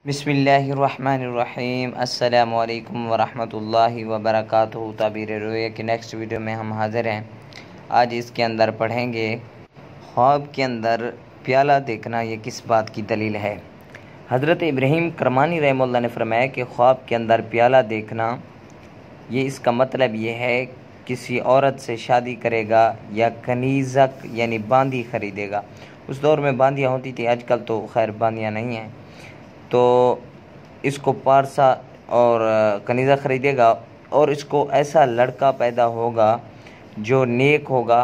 बिस्मिल्लाहिर्रहमानिर्रहीम अस्सलामुअलैकुम वरहमतुल्लाहि वबरकातुहू। ताबीर रोया की नेक्स्ट वीडियो में हम हाज़िर हैं। आज इसके अंदर पढ़ेंगे ख्वाब के अंदर प्याला देखना ये किस बात की दलील है। हज़रत इब्राहीम करमानी रहमतुल्लाह ने फरमाया कि ख्वाब के अंदर प्याला देखना ये इसका मतलब ये है किसी औरत से शादी करेगा या कनीज़क यानी बांदी ख़रीदेगा। उस दौर में बांदियाँ होती थी, आजकल तो खैर बांदियाँ नहीं हैं। तो इसको पारसा और कनीज़ा ख़रीदेगा और इसको ऐसा लड़का पैदा होगा जो नेक होगा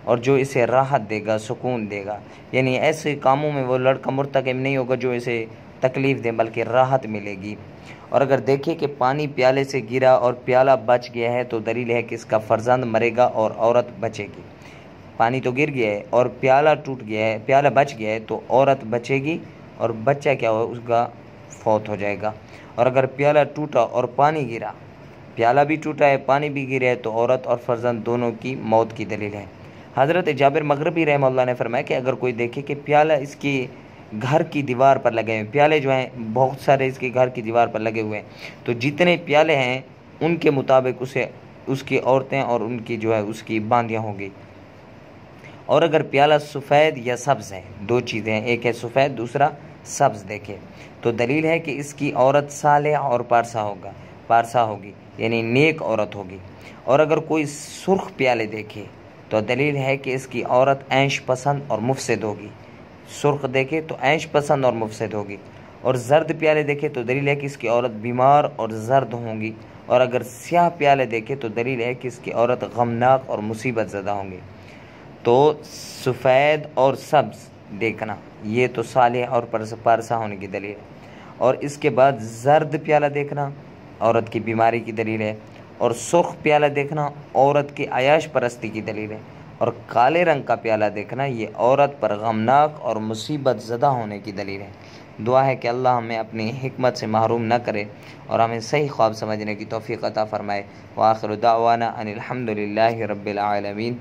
और जो इसे राहत देगा, सुकून देगा। यानी ऐसे कामों में वो लड़का मुर्तकिब नहीं होगा जो इसे तकलीफ़ दे, बल्कि राहत मिलेगी। और अगर देखें कि पानी प्याले से गिरा और प्याला बच गया है तो दलील है कि इसका फ़र्जंद मरेगा और औरत बचेगी। पानी तो गिर गया है और प्याला टूट गया है, प्याला बच गया है तो औरत बचेगी और बच्चा क्या हो उसका फौत हो जाएगा। और अगर प्याला टूटा और पानी गिरा, प्याला भी टूटा है पानी भी गिरा है तो औरत और फर्जंद दोनों की मौत की दलील है। हज़रत जाबिर मग़रिबी रहमतुल्लाह ने फरमाया कि अगर कोई देखे कि प्याला इसकी घर की दीवार पर लगे हुए, प्याले जो हैं बहुत सारे इसके घर की दीवार पर लगे हुए हैं, तो जितने प्याले हैं उनके मुताबिक उसे उसकी औरतें और उनकी जो है उसकी बांदियाँ होंगी। और अगर प्याला सफ़ेद या सब्ज़ है, दो चीज़ें हैं, एक है सफ़ेद दूसरा सब्ज़ देखे, तो दलील है कि इसकी औरत सालेह और पारसा होगी यानी नेक औरत होगी। और अगर कोई सुर्ख प्याले देखे तो दलील है कि इसकी औरत ऐश पसंद और मुफसिद होगी। सुर्ख देखे तो ऐश पसंद और मुफसिद होगी। और जर्द प्याले देखे तो दलील है कि इसकी औरत बीमार और जर्द होंगी। और अगर स्याह प्याले देखे तो दलील है कि इसकी औरत गमनाक और मुसीबत ज़दा होंगी। तो सफ़ेद और सब्ज़ देखना ये तो सालेह और पारसा होने की दलील है। और इसके बाद जर्द प्याला देखना औरत की बीमारी की दलील है। और सुर्ख प्याला देखना औरत की अयाश परस्ती की दलील है। और काले रंग का प्याला देखना ये औरत पर गमनाक और मुसीबत ज़दा होने की दलील है। दुआ है कि अल्लाह हमें अपनी हिकमत से महरूम न करे और हमें सही ख्वाब समझने की तौफीक अता फ़रमाए। व आखिर दावाना अनिल हम्दुलिल्लाहि रब्बिल आलमीन।